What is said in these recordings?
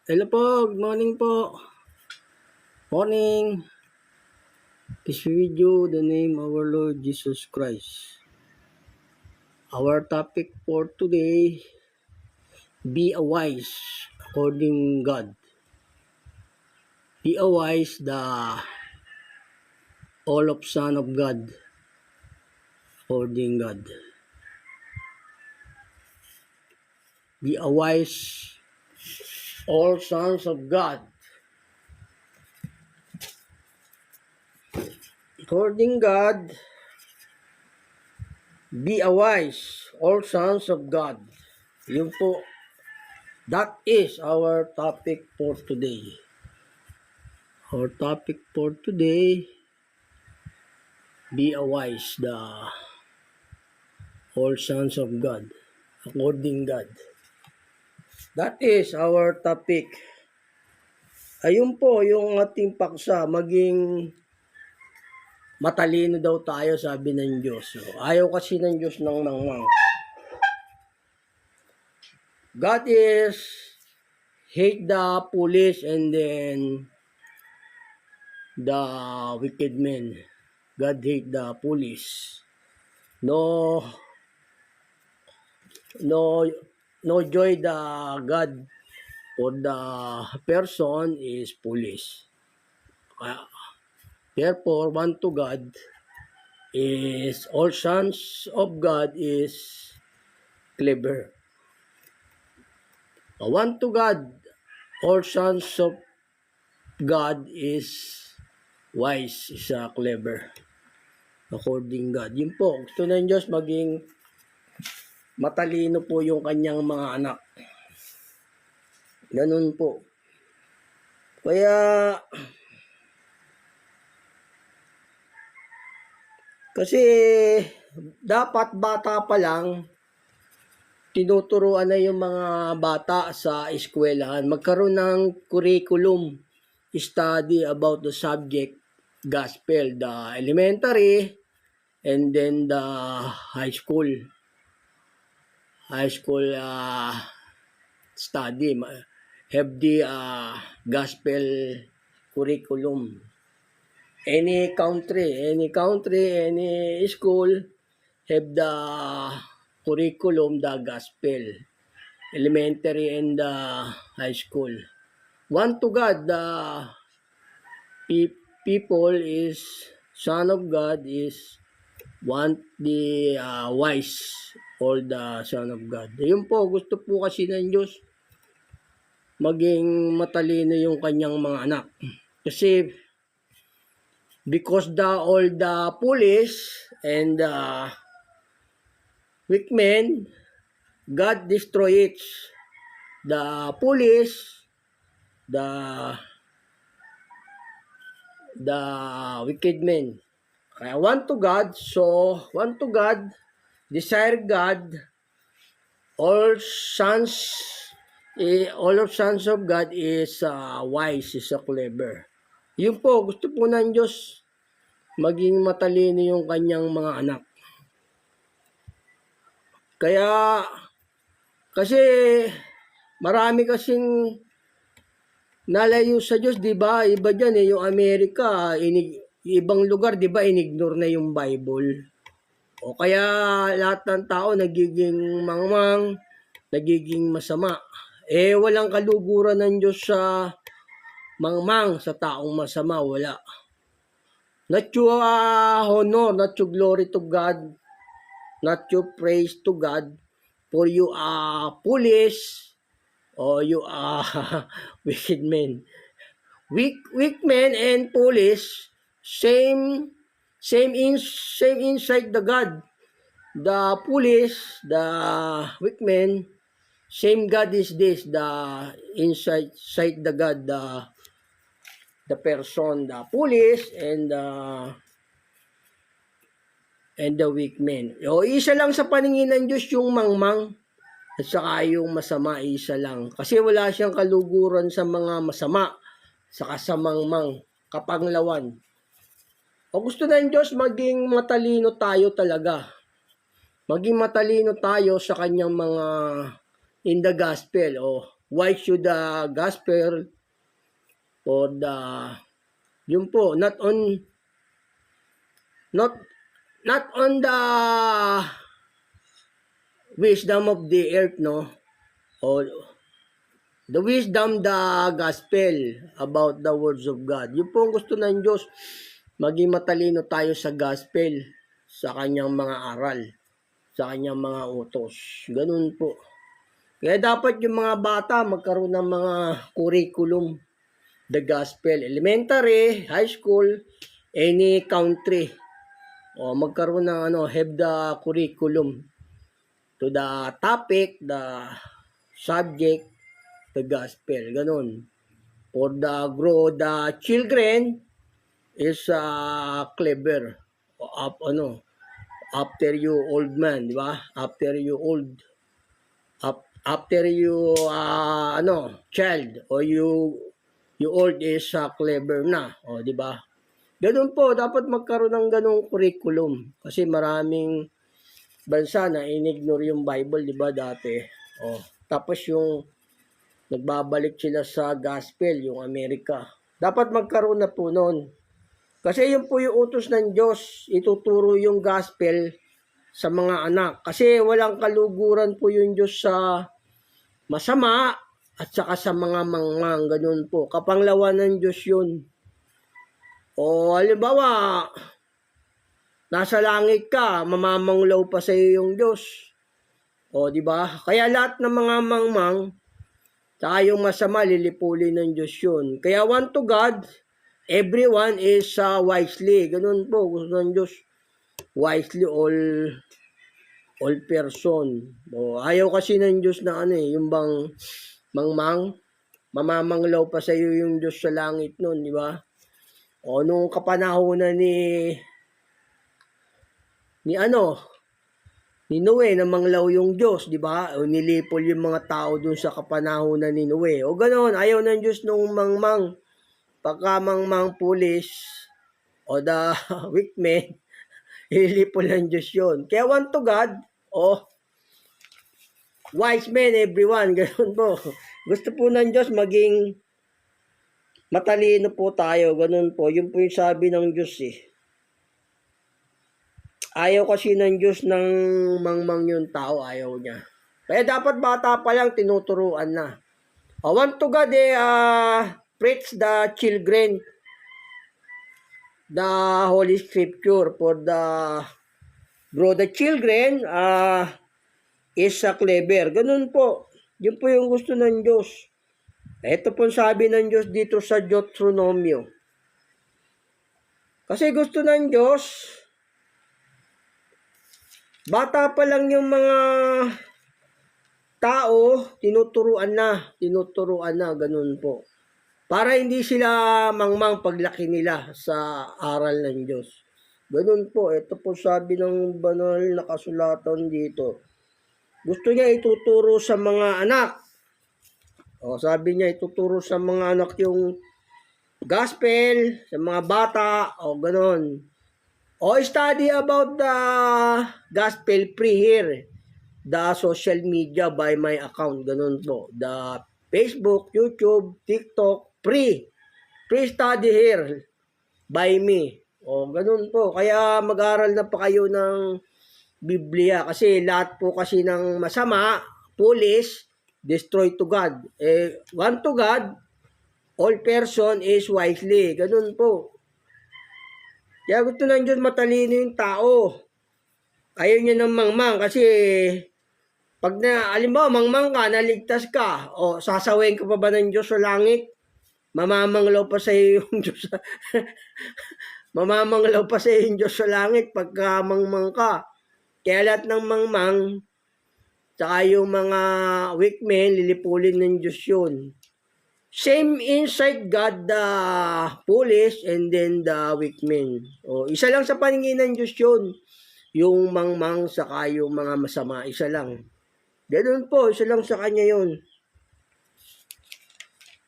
Hello po, good morning po. Morning. This video, the name of our Lord Jesus Christ. Our topic for today, be a wise according God. Be a wise, the all of Son of God according God. Be a wise, all sons of God according God. Be a wise, all sons of God. Yun po, that is our topic for today. Our topic for today, be a wise, the all sons of God, according God. That is our topic. Ayun po yung ating paksa, maging matalino daw tayo, sabi ng Diyos. So, ayaw kasi ng Diyos ng mangmang. God is hate the foolish and then the wicked men. God hate the foolish. No joy the God for the person is foolish. Therefore, one to God is all sons of God is clever. One to God, all sons of God is wise, is clever. According God. Yun po, gusto ng Diyos maging matalino po yung kanyang mga anak. Ganun po. Kaya, kasi dapat bata pa lang, tinuturuan na yung mga bata sa eskwelahan. Magkaroon ng curriculum study about the subject gospel, the elementary and then the high school. High school study have the gospel curriculum. Any country, any school have the curriculum, the gospel, elementary and the high school. One to God, the people is, son of God is want the wise or the son of God. Yun po, gusto po kasi ng Diyos maging matalino yung kanyang mga anak. Kasi because all the foolish and the weak men, God destroys the foolish, the wicked men. Kaya one to God, so one to God, desire God, all of sons of God is wise, is clever. Yun po, gusto po ng Diyos maging matalino yung kanyang mga anak. Kaya, kasi marami kasing nalayo sa Diyos, di ba? Iba dyan yung Amerika, ibang lugar, di ba, inignore na yung Bible. O kaya lahat ng tao nagiging mangmang, nagiging masama. Walang kaluguran ng Diyos sa mangmang, sa taong masama, wala. Not your honor, not your glory to God, not your praise to God, for you are foolish, or you are wicked men. Weak men and foolish, same inside the God. The foolish, the weak men, same God is this, the inside the God, the person, the foolish and the weak men. O isa lang sa paningin ng Diyos yung mangmang at saka yung masama, isa lang. Kasi wala siyang kaluguran sa mga masama, saka sa mangmang, kapanglawan. O gusto ng Diyos maging matalino tayo talaga. Maging matalino tayo sa kanyang mga in the gospel. O why should the gospel or the, yun po, not on the wisdom of the earth, no? Or the wisdom, the gospel about the words of God. Yun po ang gusto ng Diyos, maging matalino tayo sa gospel, sa kanyang mga aral, sa kanyang mga utos. Ganun po. Kaya dapat yung mga bata magkaroon ng mga curriculum, the gospel, elementary, high school, any country. O magkaroon ng have the curriculum to the topic, the subject, the gospel, ganun. For the grow the children is clever. After you old man, di ba? After you old child or you old is clever na, o di ba? Ganun po, dapat magkaroon ng ganung curriculum kasi maraming bansa na inignore yung Bible, di ba, dati. Tapos yung nagbabalik sila sa gospel, yung Amerika. Dapat magkaroon na po noon. Kasi yun po yung utos ng Diyos, ituturo yung gospel sa mga anak. Kasi walang kaluguran po yung Diyos sa masama at saka sa mga mangmang, ganun po. Kapanglawan ng Diyos yun. O halimbawa, nasa langit ka, mamamanglaw pa sa iyo yung Diyos. O di ba? Kaya lahat ng mga mangmang, saka yung masama, lilipulin ng Diyos yun. Kaya one to God, everyone is wisely. Ganun po, gusto ng Diyos. Wisely all person. O, ayaw kasi ng Diyos na yung bang mangmang, mamamanglaw pa sa iyo yung Diyos sa langit nun, di ba? O, nung kapanahonan ni Noe na manglaw yung Diyos, di ba? O nilipol yung mga tao dun sa kapanahonan ni Noe. O ganoon, ayaw ng Diyos nung mangmang, pagka mangmang pulis, o the weak man, ilipol ng Diyos yun. Kaya one to God, wise men, everyone, ganoon po. Gusto po ng Diyos maging matalino po tayo, ganoon po. Yun po yung sabi ng Diyos Ayaw kasi ng Diyos ng mangmang yung tao, ayaw niya. Kaya dapat bata pa lang, tinuturuan na. Want to God, preach the children the Holy Scripture for the grow the children is clever. Ganun po. Yun po yung gusto ng Diyos. Ito po sabi ng Diyos dito sa Deuteronomio. Kasi gusto ng Diyos, bata pa lang yung mga tao, tinuturuan na, ganun po. Para hindi sila mangmang paglaki nila sa aral ng Diyos. Ganun po, ito po sabi ng banal na kasulatan dito. Gusto niya ituturo sa mga anak. Sabi niya ituturo sa mga anak yung gospel, sa mga bata, ganun. Study about the gospel free here. The social media by my account. Ganun po. The Facebook, YouTube, TikTok, free. Free study here by me. Ganun po. Kaya mag-aral na pa kayo ng Biblia. Kasi lahat po kasi ng masama, foolish, destroy to God. One to God, all person is wisely. Ganun po. Kaya gusto ng Diyos matalino yung tao. Ayaw niya ng mangmang kasi pag alimbawa mangmang ka, naligtas ka, sasawayin ka pa ba ng Diyos sa langit? Mamamanglaw pa sa iyo yung Diyos. Mamamanglaw pa sa iyo yung Diyos sa langit pagka mangmang ka. Kaya lahat ng mangmang, saka yung mga weak men, lilipulin ng Diyos yun. Same inside God, the foolish and then the weak men. Isa lang sa paningin ng Diyos yun. Yung mangmang saka yung mga masama, isa lang. Ganun po, isa lang sa kanya yun.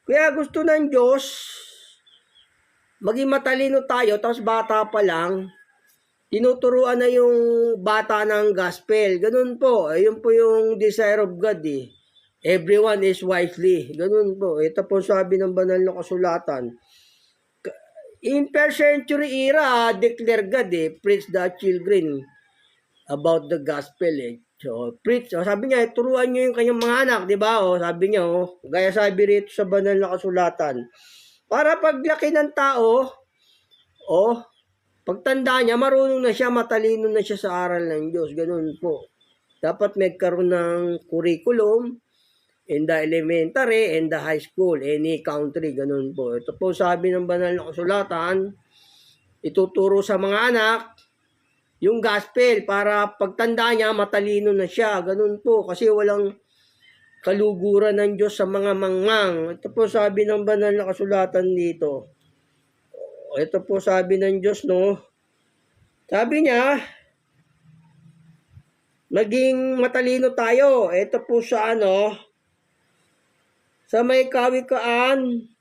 Kaya gusto ng Diyos, maging matalino tayo, tapos bata pa lang, tinuturuan na yung bata ng gospel. Ganun po, yun po yung desire of God Everyone is wisely. Ganun po. Ito po sabi ng banal na kasulatan. In first century era, declare God preach the children about the gospel So, preach. Sabi niya, turuan niyo yung kanyang mga anak, di ba? Sabi niya, gaya sabi rito sa banal na kasulatan. Para paglaki ng tao, pagtanda niya, marunong na siya, matalino na siya sa aral ng Diyos. Ganun po. Dapat magkaroon ng curriculum in the elementary and the high school, any country, ganun po. Ito po sabi ng banal na kasulatan, ituturo sa mga anak yung gospel para pagtanda niya, matalino na siya. Ganun po, kasi walang kaluguran ng Diyos sa mga mangmang. Ito po sabi ng banal na kasulatan dito. Ito po sabi ng Diyos, sabi niya, maging matalino tayo. Ito po sa sa may Kawikaan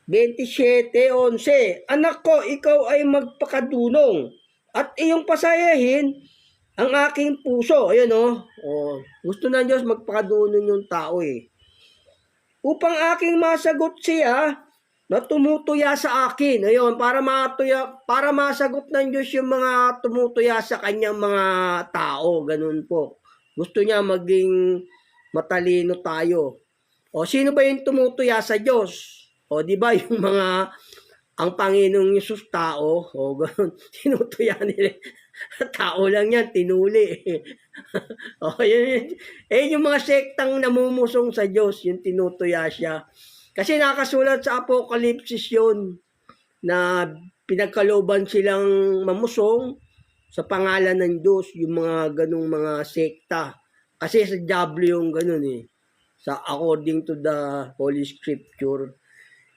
27:11. Anak ko, ikaw ay magpakadunong at iyong pasayahin ang aking puso. Ayun gusto ng Diyos magpakadunong yung tao upang aking masagot siya na tumutuya sa akin. Ayun, para masagot ng Diyos yung mga tumutuya sa kanyang mga tao. Ganun po. Gusto niya maging matalino tayo. Sino ba yung tumutuya sa Diyos? Di ba yung ang Panginoong Yesus tao? Ganun, tinutuya nila. Tao lang yan, tinuli. Yung mga sektang namumusong sa Diyos, yung tinutuya siya. Kasi nakasulat sa Apokalipsis yun, na pinagkalooban silang mamusong sa pangalan ng Diyos, yung mga ganung mga sekta. Kasi sa diablo yung ganun according to the Holy Scripture.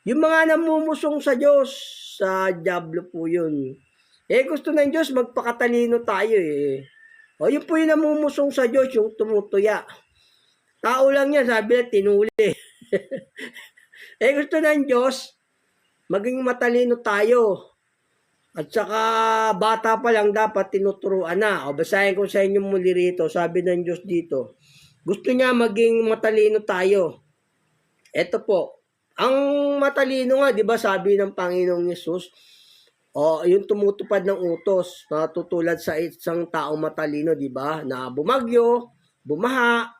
Yung mga namumusong sa Diyos, sa diablo po yun. Gusto ng Diyos, magpakatalino tayo yun po yung namumusong sa Diyos, yung tumutuya. Tao lang yan, sabi na, tinuli. Gusto ng Diyos, maging matalino tayo. At saka, bata pa lang dapat tinuturuan na. Basahin ko sa inyo muli rito, sabi ng Diyos dito. Gusto niya maging matalino tayo. Ito po, ang matalino nga, di ba sabi ng Panginoong Yesus, yung tumutupad ng utos, natutulad sa isang taong matalino, di ba? Na bumagyo, bumaha,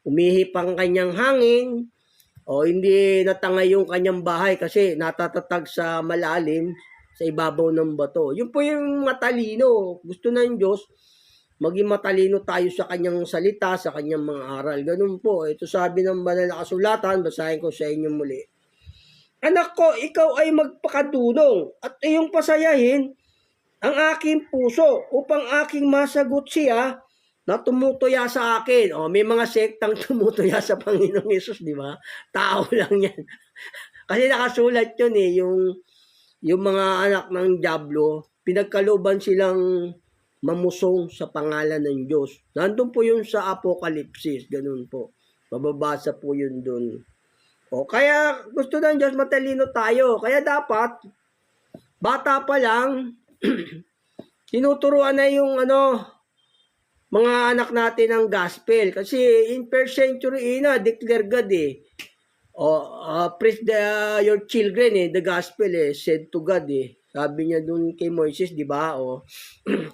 umihip ang kanyang hangin, hindi natangay yung kanyang bahay kasi natatatag sa malalim, sa ibabaw ng bato. Yun po yung matalino. Gusto ng Diyos, maging matalino tayo sa kanyang salita, sa kanyang mga aral. Ganun po. Ito sabi ng banal na kasulatan, basahin ko sa inyo muli. Anak ko, ikaw ay magpakadunong at iyong pasayahin ang aking puso upang aking masagot siya na tumutuya sa akin. May mga sektang tumutuya sa Panginoong Yesus, di ba? Tao lang yan. Kasi nakasulat yun yung mga anak ng diablo, pinagkalooban silang mamusong sa pangalan ng Diyos. Nandun po yun sa Apokalipsis, ganun po. Mababasa po yun dun. Kaya gusto ng Diyos matalino tayo. Kaya dapat, bata pa lang, tinuturuan na yung mga anak natin ng gospel. Kasi in first century declare God preach your children the gospel said to God Sabi niya dun kay Moises, di ba?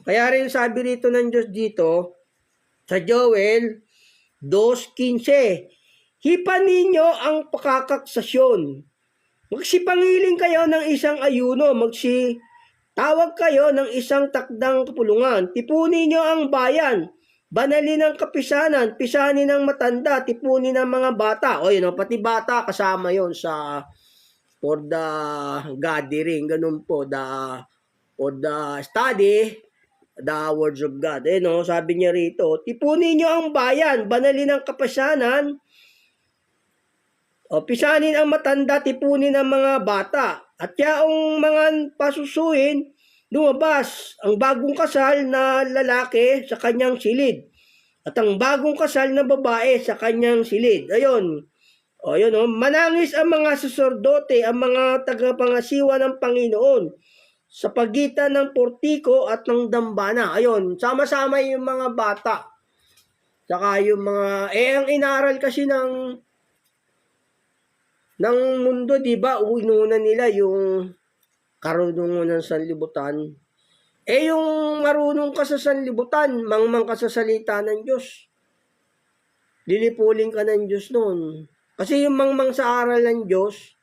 Kaya rin sabi rito ng Diyos dito, sa Joel 2:15, hipan ninyo ang pakakaksasyon. Magsipangiling kayo ng isang ayuno, magsitawag kayo ng isang takdang kapulungan. Tipunin nyo ang bayan, banalin ang kapisanan, pisanin ang matanda, tipunin ang mga bata. Pati bata kasama yon sa for the gathering, ganun po, for the study, the words of God. Sabi niya rito, tipunin nyo ang bayan, banalin ang kapisanan, pisanin ang matanda, tipunin ang mga bata. At yaong mga pasusuin, lumabas ang bagong kasal na lalaki sa kanyang silid. At ang bagong kasal na babae sa kanyang silid. Ayun, manangis ang mga saserdote, ang mga tagapangasiwa ng Panginoon sa pagitan ng portiko at ng dambana. Ayun, sama-sama yung mga bata Saka yung mga, ang inaral kasi ng mundo, di ba, ununa nila yung karunungan ng sanlibutan. Yung marunong ka sa sanlibutan, mangmang ka sa salita ng Diyos. Lilipulin ka ng Diyos noon. Kasi yung mangmang sa aral ng Diyos,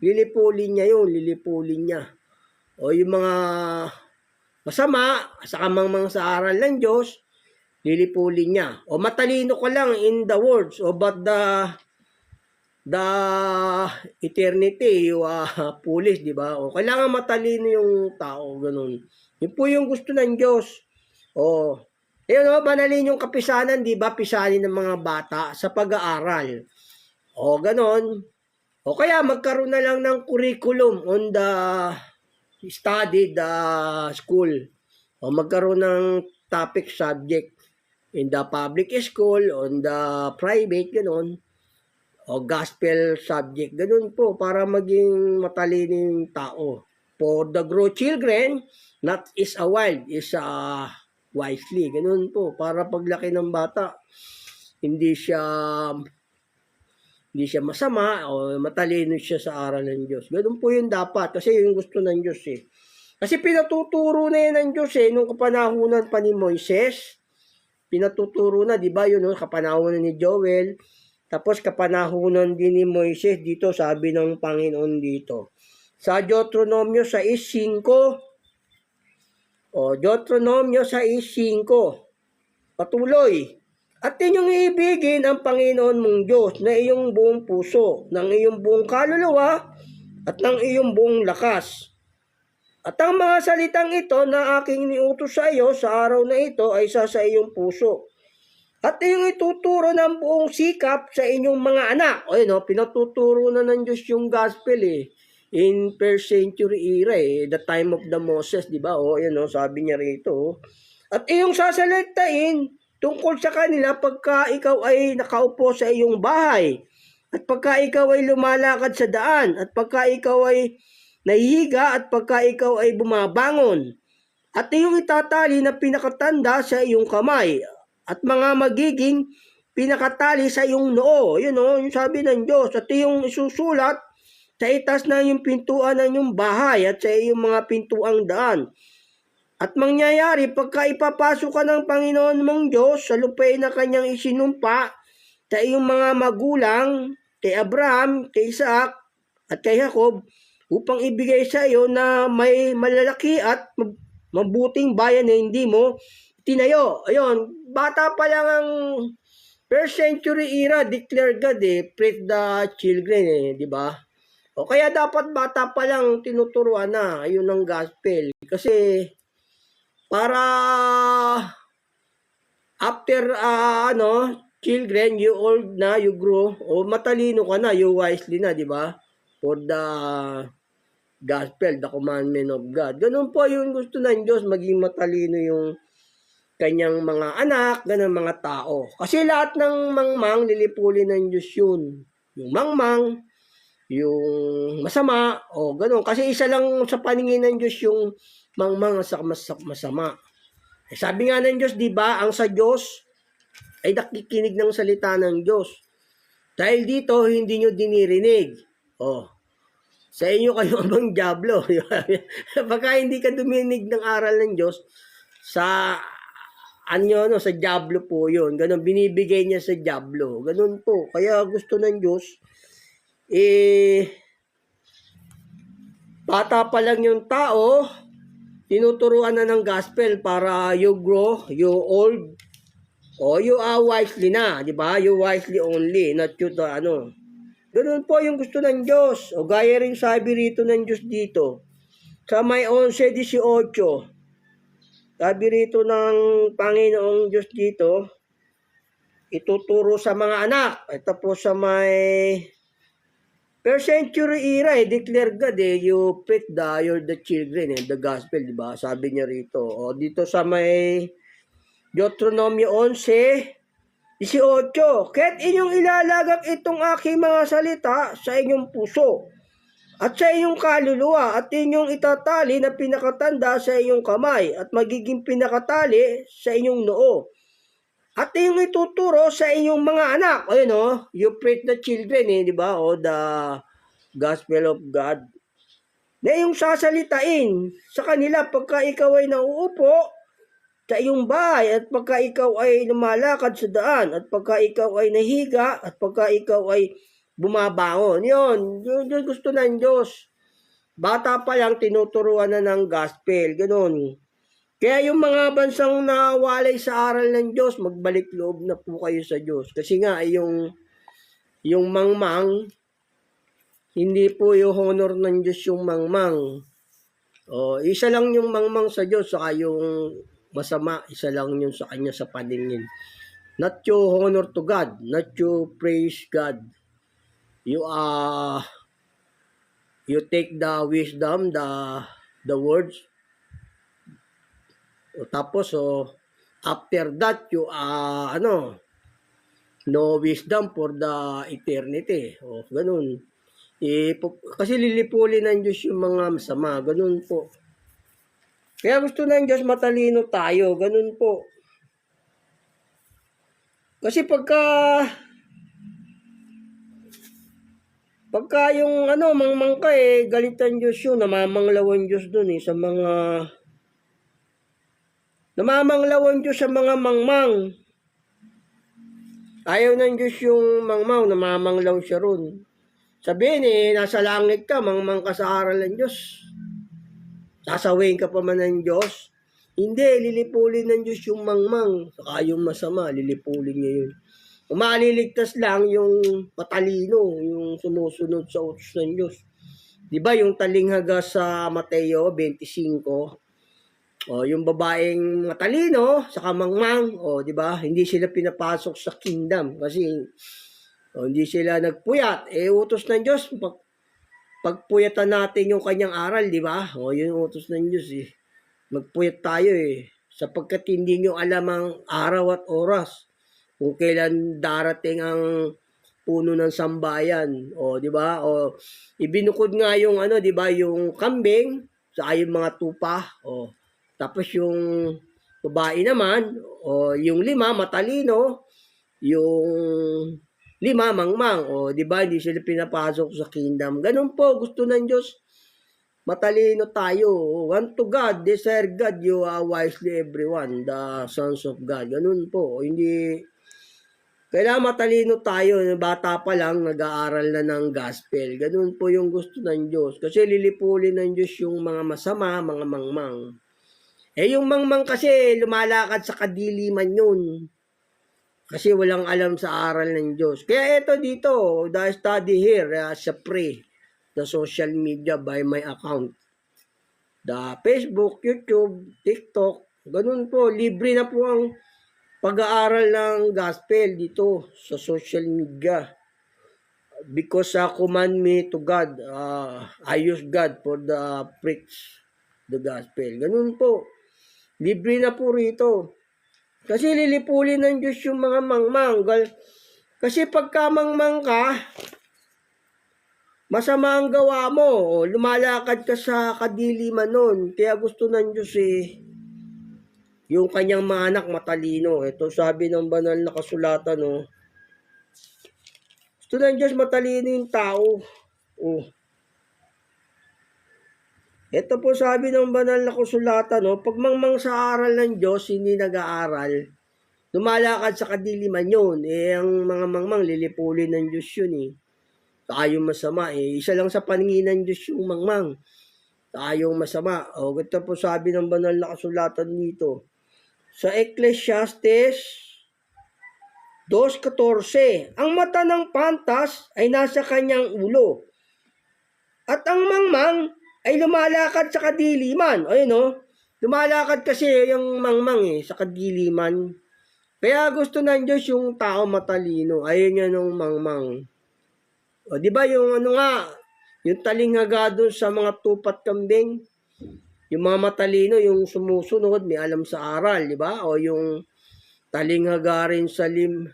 lilipulin niya yun, lilipulin niya. O yung mga masama, sa mangmang sa aral ng Diyos, lilipulin niya. O matalino ka lang in the words, o but the eternity, you foolish, di ba? O kailangan matalino yung tao, ganun. Yun po yung gusto ng Diyos. O, banalin yung kapisanan, di ba? Pisanin ng mga bata sa pag-aaral. O, ganon. O kaya magkaroon na lang ng curriculum on the study the school. O magkaroon ng topic subject in the public school, on the private, ganon. O gospel subject, ganon po, para maging matalino yung tao. For the grow children, not is a wild, is a wisely. Ganun po, para paglaki ng bata, hindi siya masama o matalino siya sa aral ng Diyos. Ganun po yun dapat, kasi yung gusto ng Diyos eh. Kasi pinatuturo na yun ng Diyos eh, nung kapanahunan pa ni Moises, pinatuturo na, di ba yun, no? Kapanahunan ni Joel, tapos kapanahunan din ni Moises dito, sabi ng Panginoon dito. Sa Deuteronomio 6:5, Deuteronomio 6:5, patuloy. At inyong iibigin ang Panginoon mong Diyos na iyong buong puso, ng iyong buong kaluluwa, at ng iyong buong lakas. At ang mga salitang ito na aking niutos sa iyo sa araw na ito ay sa iyong puso. At iyong ituturo ng buong sikap sa inyong mga anak. Pinatuturo na ng Diyos yung gospel eh. In first century era the time of the Moses, di ba? Sabi niya rito. At iyong sasalitain tungkol sa kanila pagka ikaw ay nakaupo sa iyong bahay, at pagka ikaw ay lumalakad sa daan, at pagka ikaw ay nahihiga, at pagka ikaw ay bumabangon. At iyong itatali na pinakatanda sa iyong kamay, at mga magiging pinakatali sa iyong noo. Yung sabi ng Diyos. At iyong isusulat sa itas na yung pintuan ng iyong bahay at sa iyong mga pintuang daan. At mangyayari pagka ipapasok ka ng Panginoon mong Diyos sa lupain na kanyang isinumpa sa iyong mga magulang, kay Abraham, kay Isaac, at kay Jacob, upang ibigay sa iyo na may malalaki at mabuting bayan na hindi mo tinayo. Bata pa lang ang first century era, declare God preach the children di ba? O kaya dapat bata pa lang tinuturuan na, ayun ang gospel. Kasi para after children, you old na, you grow, o matalino ka na, you wisely na, di ba? For the gospel, the commandment of God. Ganun po yung gusto ng Diyos, maging matalino yung kanyang mga anak, ganun mga tao. Kasi lahat ng mangmang, lilipulin ng Diyos yun. Yung mangmang, yung masama, ganun. Kasi isa lang sa paningin ng Diyos yung mangmang sa masama. Sabi nga ng Diyos, di ba, ang sa Diyos ay nakikinig ng salita ng Diyos. Dahil dito, hindi nyo dinirinig. Sa inyo kayo abang diablo. Baka hindi ka duminig ng aral ng Diyos, sa sa diablo po yun. Ganun, binibigay niya sa diablo. Ganun po. Kaya gusto ng Diyos, bata pa lang yung tao, tinuturuan na ng gospel para you grow, you old, you are wisely na, di ba? You wisely only, not you to Ganun po yung gusto ng Diyos. Gaya rin sabi rito ng Diyos dito, sa may 11:18, sabi rito ng Panginoong Diyos dito, ituturo sa mga anak. Ito po sa may first century era, declare God you preach the children, the gospel, di ba? Sabi niya rito. Dito sa may Deuteronomio 11:18, kaya't inyong ilalagak itong aking mga salita sa inyong puso at sa iyong kaluluwa, at inyong itatali na pinakatanda sa iyong kamay, at magiging pinakatali sa inyong noo. At yung ituturo sa inyong mga anak. Ayun you preach the children di ba? The gospel of God. Na yung sasalitain sa kanila pagka ikaw ay nauupo sa iyong bahay at pagka ikaw ay lumalakad sa daan at pagka ikaw ay nahiga at pagka ikaw ay bumabangon. Yun gusto ng Diyos. Bata pa lang tinuturuan na ng gospel. Ganun. Kaya yung mga bansang nawalay sa aral ng Diyos, magbalik loob na po kayo sa Diyos. Kasi nga, yung mangmang, hindi po yung honor ng Diyos yung mangmang. Isa lang yung mangmang sa Diyos, saka yung masama, isa lang yun sa kanya sa paningin. Not your honor to God, not your praise God. You take the wisdom, the words, tapos after that you no wisdom for the eternity. Ganun. Kasi lilipulin ng Diyos yung mga masama. Ganun po. Kaya gusto ng Diyos matalino tayo. Ganun po. Kasi pagka yung mangmang ka galit ang Diyos yun. Namamanglaw ang Diyos dun sa mga namamanglaw ang Diyos sa mga mangmang. Ayaw ng Diyos yung mangmang, namamanglaw siya ron. Sabihin nasa langit ka, mangmang ka sa aral ng Diyos. Sasawayin ka pa man ng Diyos. Hindi, lilipulin ng Diyos yung mangmang. Saka yung masama, lilipulin niya yun. Maliligtas lang yung matalino, yung sumusunod sa utos ng Diyos. Diba yung talinghaga sa Mateo 25, yung babaeng matalino sa kamangmang, diba? Hindi sila pinapasok sa kingdom kasi hindi sila nagpuyat. Utos ng Diyos, pagpuyatan natin yung kanyang aral, diba? Yun yung utos ng Diyos Magpuyat tayo sapagkat hindi nyo alam ang araw at oras kung kailan darating ang puno ng sambayan. Diba? Ibinukod nga yung diba, yung kambing sa yung mga tupa. Tapos yung babae naman, yung 5 matalino, yung 5 mangmang. Di ba? Hindi sila pinapasok sa kingdom. Ganun po, gusto ng Diyos. Matalino tayo. Want to God, desire God, you are wisely everyone, the sons of God. Ganun po. Hindi, kailangan matalino tayo. Bata pa lang, nag-aaral na ng gospel. Ganun po yung gusto ng Diyos. Kasi lilipulin ng Diyos yung mga masama, mga mangmang. Yung mangmang kasi lumalakad sa kadiliman yun. Kasi walang alam sa aral ng Diyos. Kaya ito dito, the study here, sa the social media by my account. The Facebook, YouTube, TikTok, ganun po. Libre na po ang pag-aaral ng gospel dito sa social media. Because command me to God, I use God for the preach the gospel. Ganun po. Libre na po rito. Kasi lilipulin ng Diyos yung mga mangmang. Kasi pagka mangmang ka, masama ang gawa mo. Lumalakad ka sa kadiliman nun. Kaya gusto ng Diyos yung kanyang mga anak matalino. Ito sabi ng banal na kasulatan. Gusto ng Diyos matalino yung tao. Ito po sabi ng banal na kasulatan, pag mangmang sa aral ng Diyos, hindi nag-aaral, lumalakad sa kadiliman yun. Ang mga mangmang, lilipulin ng Diyos yun Saka yung masama, isa lang sa paningin ng Diyos yung mangmang. Saka yung masama. Ito po sabi ng banal na kasulatan dito. Sa Ecclesiastes 2:14, ang mata ng pantas ay nasa kanyang ulo. At ang mangmang ay lumalakad sa kadiliman. Lumalakad kasi yung mangmang sa kadiliman. Kaya gusto ng Diyos yung tao matalino. Ayun niya nung mangmang. Di ba yung yung talinghaga doon sa mga tupat kambing? Yung mga matalino, yung sumusunod, may alam sa aral, di ba? Yung talinghaga rin sa 10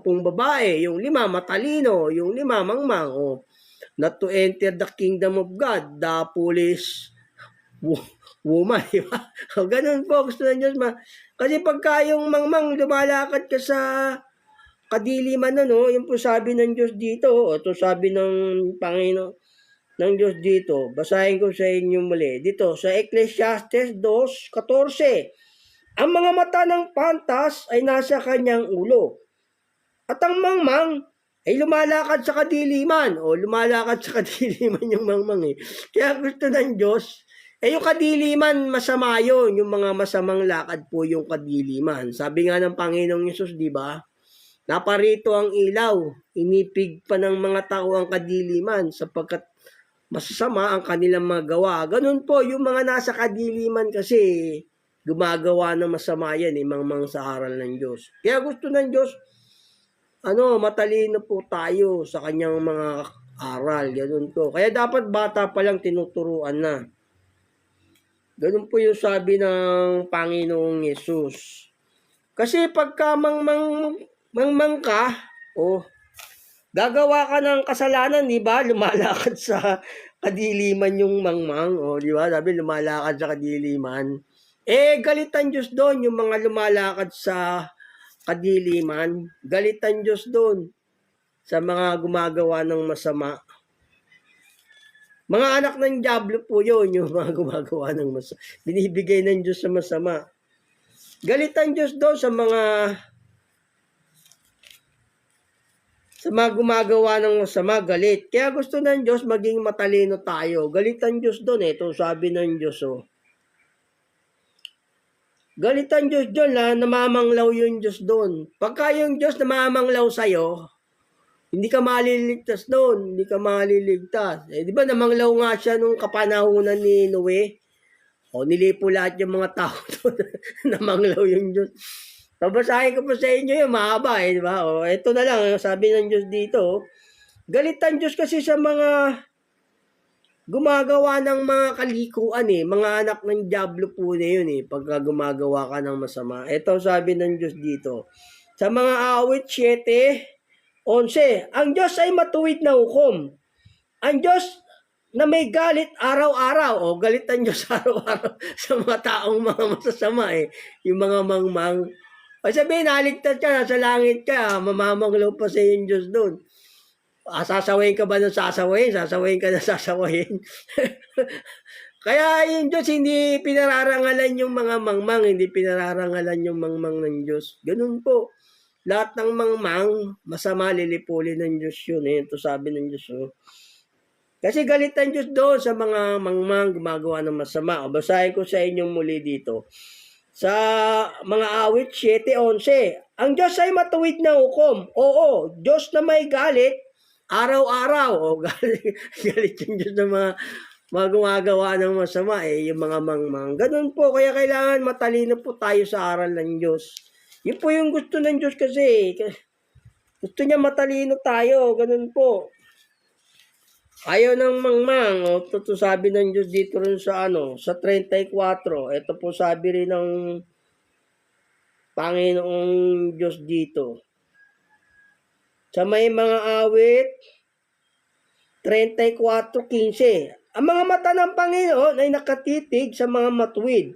babae, yung 5 matalino, yung 5 mangmang, not to enter the kingdom of God, the foolish woman, di ba? Ganun po, gusto ng Diyos Kasi pagka yung mangmang lumalakad ka sa kadiliman na, no, yung po sabi ng Diyos dito, o ito sabi ng Panginoon ng Diyos dito, basahin ko sa inyo muli, dito sa Ecclesiastes 2:14, ang mga mata ng pantas ay nasa kanyang ulo, at ang mangmang ay lumalakad sa kadiliman, o lumalakad sa kadiliman yung mangmang eh. Kaya gusto ng Diyos, yung kadiliman, masama yun. Yung mga masamang lakad po yung kadiliman. Sabi nga ng Panginoong Yesus, di ba? Naparito ang ilaw, inipig pa ng mga tao ang kadiliman sapagkat masasama ang kanilang mga gawa. Ganun po, yung mga nasa kadiliman kasi gumagawa ng masama yan, mangmang sa aral ng Diyos. Kaya gusto ng Diyos, matalino po tayo sa kanyang mga aral. Ganun po. Kaya dapat bata pa lang tinuturuan na. Ganun po yung sabi ng Panginoong Yesus. Kasi pagka mangmang ka, gagawa ka ng kasalanan, di ba? Lumalakad sa kadiliman yung mangmang, di ba? Sabi, lumalakad sa kadiliman. Galitan Diyos doon, yung mga lumalakad sa kadiliman. Galitan Diyos doon sa mga gumagawa ng masama. Mga anak ng diablo po yun, yung mga gumagawa ng masama. Binibigay ng Diyos sa masama. Galitan Diyos doon sa mga gumagawa ng masama, galit. Kaya gusto ng Diyos maging matalino tayo. Galitan Diyos doon. Ito sabi ng Diyos. Galitan Diyos doon, namamanglaw yung Diyos doon. Pagka yung Diyos namamanglaw sa'yo, hindi ka maliligtas doon. Hindi ka maliligtas. Di ba namanglaw nga siya nung kapanahunan ni Noe? Nilipo lahat yung mga tao doon. Namanglaw yung Diyos. Babasahin ko pa sa inyo yung mahaba, di ba? Ito na lang, sabi ng Diyos dito. Galitan Diyos kasi sa mga gumagawa ng mga kalikuan mga anak ng diablo po na yun pagka gumagawa ka ng masama. Ito sabi ng Diyos dito. Sa mga awit 7:11, ang Diyos ay matuwid na hukom. Ang Diyos na may galit araw-araw. Galit ang Diyos araw-araw sa mga taong mga masasama yung mga mangmang. Sabihin, naligtas ka, nasa langit ka, mamamanglaw pa sa yung Diyos doon. Sasawayin ka ba ng sasawayin? Sasawayin ka na sasawayin. Kaya yung Diyos, hindi pinararangalan yung mga mangmang, hindi pinararangalan yung mangmang ng Diyos. Ganun po. Lahat ng mangmang, masama, lilipulin ng Diyos yun. Ito sabi ng Diyos. Kasi galit ang Diyos doon sa mga mangmang gumagawa ng masama. Basahin ko sa inyo muli dito. Sa mga awit 7:11, ang Diyos ay matuwid na hukom. Oo, Diyos na may galit, araw-araw. Galit yung Diyos na mga gumagawa ng masama yung mga mangmang. Ganun po, kaya kailangan matalino po tayo sa aral ng Diyos. Yun po yung gusto ng Diyos kasi. Gusto niya matalino tayo, ganun po. Ayaw ng mangmang, ito sabi ng Diyos dito rin sa sa 34. Ito po sabi rin ng Panginoong Diyos dito. Sa may mga awit 34:15. Ang mga mata ng Panginoon ay nakatitig sa mga matuwid.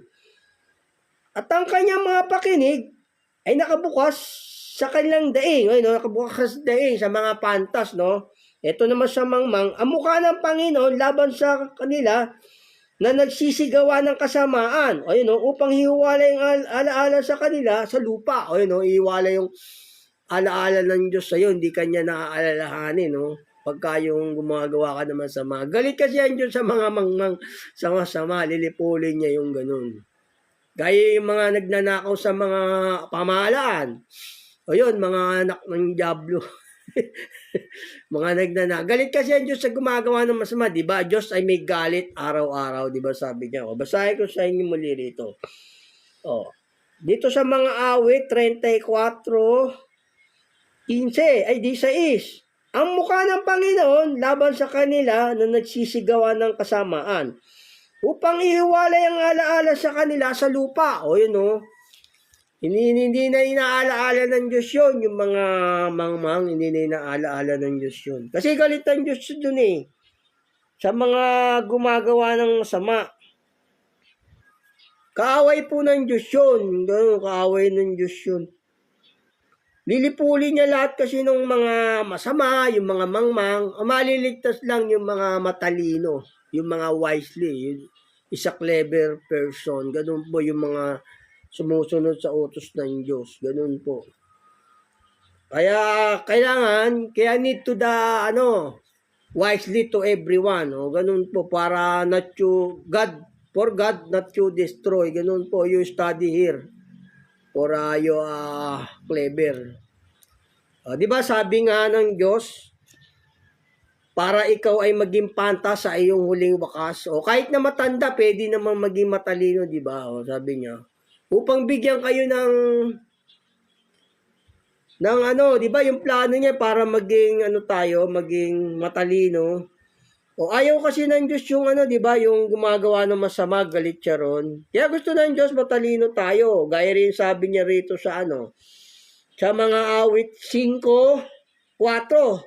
At ang kanyang mga pakinig ay nakabukas sa kanilang daing. Nakabukas sa daing sa mga pantas, Ito naman sa mangmang, ang mukha ng Panginoon laban sa kanila na nagsisigawa ng kasamaan. Upang hiwalay ang alaala sa kanila sa lupa. Iwalay yung alaala ng Diyos sa'yo, hindi kanya naaalalahanin, pagka yung gumagawa ka naman sa mga. Galit kasi ang Diyos sa mga mangmang sa masama, lilipulin niya yung ganun. Gaya yung mga nagnanakaw sa mga pamahalaan. Mga anak ng diablo. Mga nagnanakaw. Galit kasi ang Diyos sa gumagawa ng masama, di ba? Diyos ay may galit araw-araw, di ba sabi niya? Basahin ko sa inyo muli rito. Dito sa mga awit 34:16, ang mukha ng Panginoon laban sa kanila na nagsisigawan ng kasamaan upang ihiwalay ang alaala sa kanila sa lupa. Hindi na inaalaala ng Diyos yun. Yung mga mangmang, hindi na inaalaala ng Diyos yun. Kasi galit ang Diyos dun sa mga gumagawa ng masama. Kaaway po ng Diyos yun. Ganun, kaaway ng Diyos yun. Lilipulin niya lahat kasi ng mga masama, yung mga mangmang. Maliligtas lang yung mga matalino, yung mga wisely, yung isa clever person. Ganun po yung mga sumusunod sa utos ng Diyos. Ganun po. Kaya kailangan, kaya need to the, wisely to everyone. O, ganun po, para not to, for God not to destroy. Ganun po, you study here. For you clever. Di ba sabi nga ng Diyos, para ikaw ay maging panta sa iyong huling wakas. O kahit na matanda, pwede naman maging matalino, di ba? O sabi niya, upang bigyan kayo ng di ba yung plano niya para maging maging matalino. O ayaw kasi ng Diyos yung di ba, yung gumagawa ng masama, galit siya ron. Kaya gusto ng Diyos matalino tayo. Gaya rin sabi niya rito sa sa mga awit 5:4.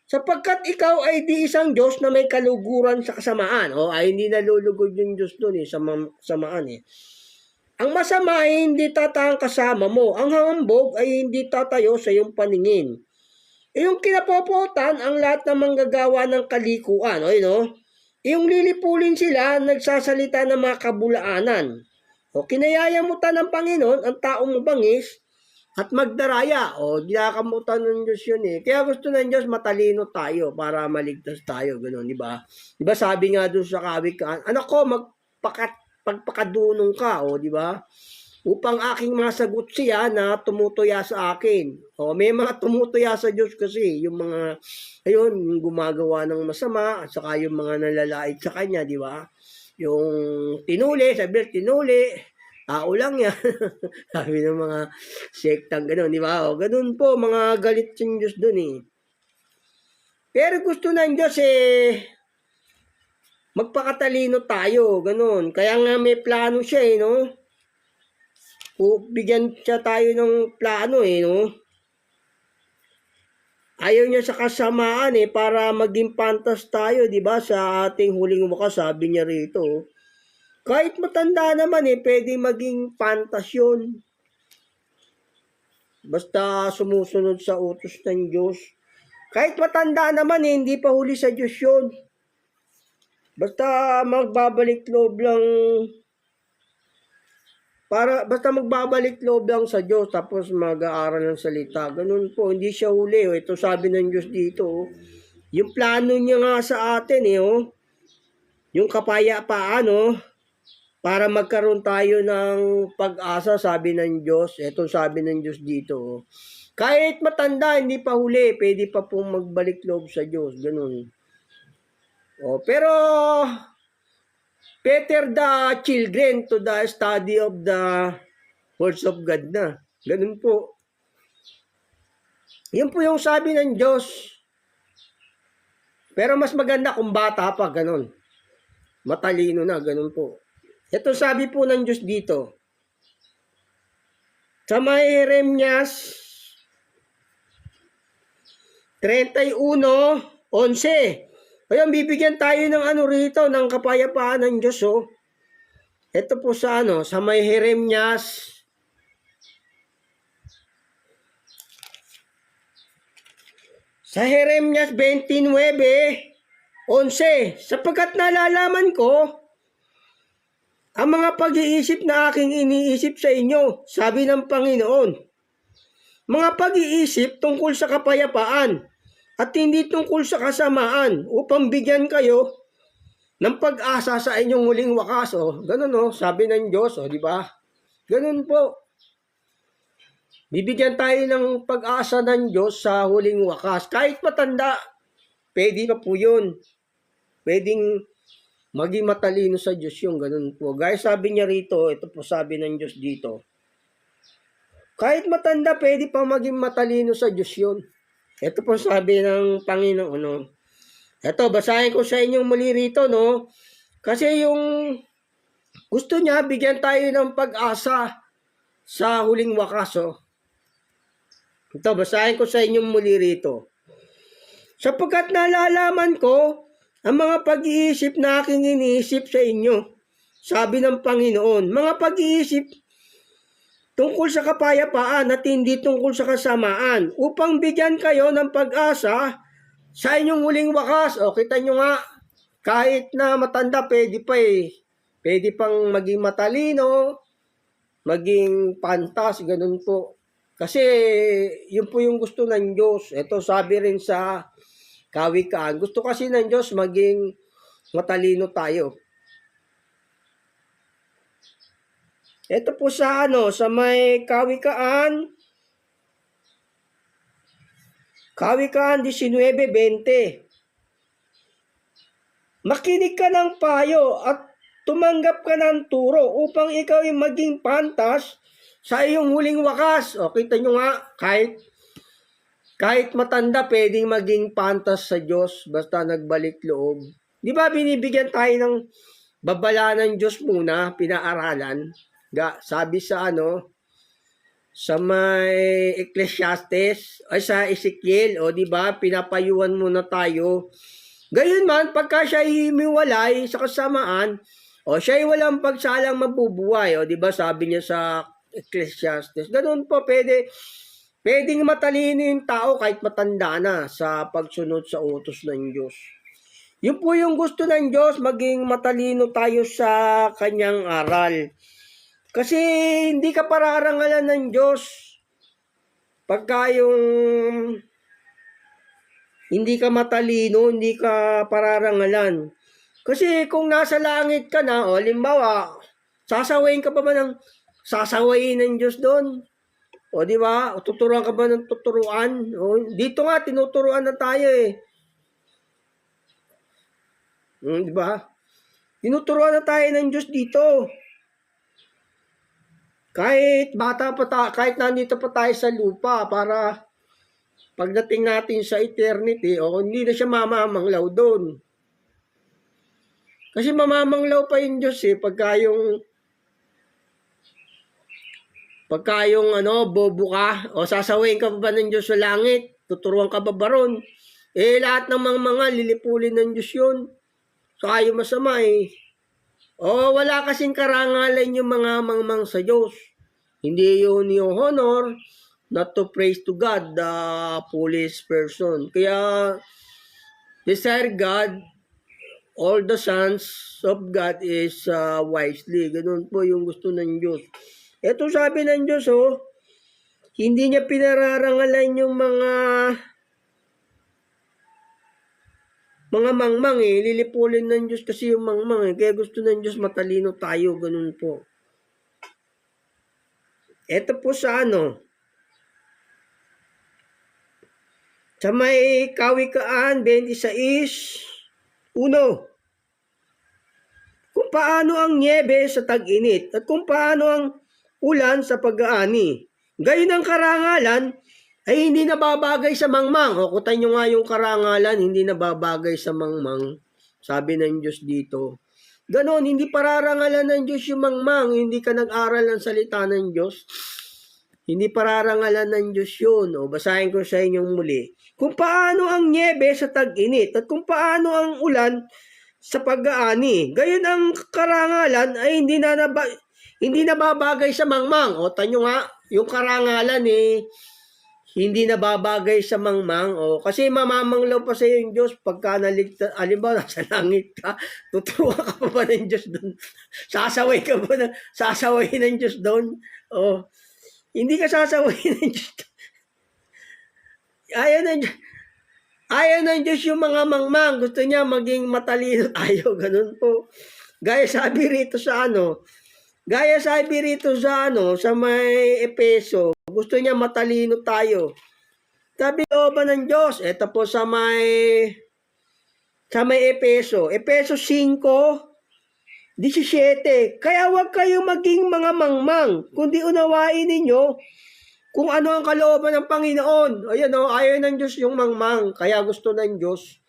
Sapagkat ikaw ay di isang Diyos na may kaluguran sa kasamaan. O ay hindi nalulugod yung Diyos doon sa kasamaan Ang masama ay hindi tatang kasama mo. Ang hambog ay hindi tatayo sa iyong paningin. Yung kinapopotan ang lahat ng manggagawa ng kalikuan. Yung lilipulin sila, nagsasalita ng mga kabulaanan. Kinayayamutan ng Panginoon ang taong mabangis at magdaraya. Ginakamutan ng Diyos yun Kaya gusto ng Diyos matalino tayo para maligtas tayo. Ganun, di ba? Di ba sabi nga doon sa kawikaan, anak ko, pagpakadunong ka, di ba? Upang aking masagot siya na tumutuya sa akin. May mga tumutuya sa Diyos kasi, yung mga, yung gumagawa ng masama, at saka yung mga nalalait sa Kanya, di ba? Yung tinuli, tao lang yan. Sabi ng mga sektang gano'n, di ba? Ganun po, mga galit yung Diyos dun Pero gusto ng Diyos magpakatalino tayo, ganun. Kaya nga may plano siya bigyan siya tayo ng plano Ayaw niya sa kasamaan para maging pantas tayo, di ba? Sa ating huling wakas, sabi niya rito. Kahit matanda naman pwede maging pantas yun. Basta sumusunod sa utos ng Diyos. Kahit matanda naman hindi pa huli sa Diyos yun. Basta magbabalik loob lang sa Diyos tapos mag-aaral ng salita. Ganun po, hindi siya huli. Ito sabi ng Diyos dito. Yung plano niya nga sa atin yung kapayapaan para magkaroon tayo ng pag-asa, sabi ng Diyos. Ito sabi ng Diyos dito. Kahit matanda, hindi pa huli, pwede pa pong magbalik loob sa Diyos. Ganun. Pero better the children to the study of the words of God na. Ganun po. Yun po yung sabi ng Diyos. Pero mas maganda kung bata pa, ganun. Matalino na, ganun po. Ito sabi po ng Diyos dito. Sa may Jeremias 31:11. Ayan, bibigyan tayo ng rito, ng kapayapaan ng Diyos Ito po sa sa may Jeremias 29:11, sapagkat nalalaman ko ang mga pag-iisip na aking iniisip sa inyo, sabi ng Panginoon. Mga pag-iisip tungkol sa kapayapaan at hindi tungkol sa kasamaan upang bigyan kayo ng pag-asa sa inyong huling wakas. Ganun sabi ng Diyos, di ba? Ganun po. Bibigyan tayo ng pag-asa ng Diyos sa huling wakas. Kahit matanda, pwede na po yun. Pwedeng maging matalino sa Diyos yung ganun po. Guys, sabi niya rito, ito po sabi ng Diyos dito. Kahit matanda, pwede pa maging matalino sa Diyos yun. Ito po sabi ng Panginoon. Ito, basahin ko sa inyong muli rito, Kasi yung gusto niya, bigyan tayo ng pag-asa sa huling wakas, Ito, basahin ko sa inyong muli rito. Sapagkat nalalaman ko ang mga pag-iisip na aking iniisip sa inyo, sabi ng Panginoon, mga pag-iisip tungkol sa kapayapaan at hindi tungkol sa kasamaan, upang bigyan kayo ng pag-asa sa inyong huling wakas. O, kita nyo nga, kahit na matanda, pwede pa eh. Pwede pang maging matalino, maging pantas, ganun po. Kasi, yun po yung gusto ng Diyos. Ito, sabi rin sa Kawikaan, gusto kasi ng Diyos maging matalino tayo. Ito po sa sa may Kawikaan 19:20. Makinig ka ng payo at tumanggap ka ng turo upang ikaw ay maging pantas sa iyong huling wakas. O, kita nyo nga, kahit matanda, pwedeng maging pantas sa Diyos basta nagbalik loob. Di ba binibigyan tayo ng babala ng Diyos muna, pinaaralan? Sabi sa sa may Ecclesiastes, ay sa Ezekiel, o di ba, pinapayuhan muna tayo. Gayon man, pagka siya himiwalay sa kasamaan, o siya ay walang pagsalang mabubuhay, o di ba, sabi niya sa Ecclesiastes. Ganun po, pwedeng matalino yung tao kahit matanda na sa pagsunod sa utos ng Diyos. Yun po yung gusto ng Diyos, maging matalino tayo sa kanyang aral. Kasi hindi ka pararangalan ng Diyos pagka yung hindi ka matalino, hindi ka pararangalan. Kasi kung nasa langit ka na, o limbawa, sasawayin ka pa ba ng sasawayin ng Diyos doon? O di ba? O tuturuan ka ba ng tuturuan? O dito nga tinuturuan na tayo eh. Di ba? Tinuturuan na tayo ng Diyos dito. Kahit bata pa kahit nandito pa tayo sa lupa para pagdating natin sa eternity, o hindi na siya mamamanglaw doon. Kasi mamamanglaw pa yung Diyos eh pagka yung bobo ka, o sasawayin ka pa ba ng Diyos sa langit? Tuturuan ka ba ron? Eh, lahat ng mga lilipulin ng Diyos yun. Saka yung masama eh. O, wala kasing karangalan yung mga mangmang sa Diyos. Hindi yun yung honor not to praise to God, the foolish person. Kaya, desire God, all the sons of God is wisely. Ganun po yung gusto ng Diyos. Ito sabi ng Diyos, hindi niya pinararangalan yung mga mangmang eh. Lilipulin ng Diyos kasi yung mangmang eh. Kaya gusto ng Diyos matalino tayo. Ganun po. Ito po sa sa may Kawikaan 26:1. Kung paano ang niebe sa tag-init at kung paano ang ulan sa pag-aani. Gayon ang karangalan ay hindi nababagay sa mangmang. O kutan nyo nga yung karangalan, hindi nababagay sa mangmang. Sabi ng Diyos dito. Ganon, hindi pararangalan ng Diyos yung mangmang. Hindi ka nag-aral ng salita ng Diyos. Hindi pararangalan ng Diyos yun. O basahin ko sa inyong muli. Kung paano ang niebe sa tag-init at kung paano ang ulan sa pag-aani. Gayon ang karangalan ay hindi nababagay sa mangmang. O tanyo nga, yung karangalan hindi nababagay sa mangmang. O kasi mamamanglaw pa sa iyo yung Diyos pagka naligtas. Alimbawa, nasa langit ka, tutuwa ka pa ba ng Diyos doon? Sasaway ng Diyos doon? O, hindi ka sasaway ng Diyos doon. Ayaw ng Diyos yung mga mangmang. Gusto niya maging matalino tayo. Ganun po. Gaya sabi rito sa sa may Epeso. Gusto niya matalino tayo. Sabi ba ng Diyos? Ito po sa may Epeso. Epeso 5:17. Kaya huwag kayong maging mga mangmang, kundi unawain ninyo kung ano ang kalooban ng Panginoon. Ayan ayaw ng Diyos yung mangmang. Kaya gusto ng Diyos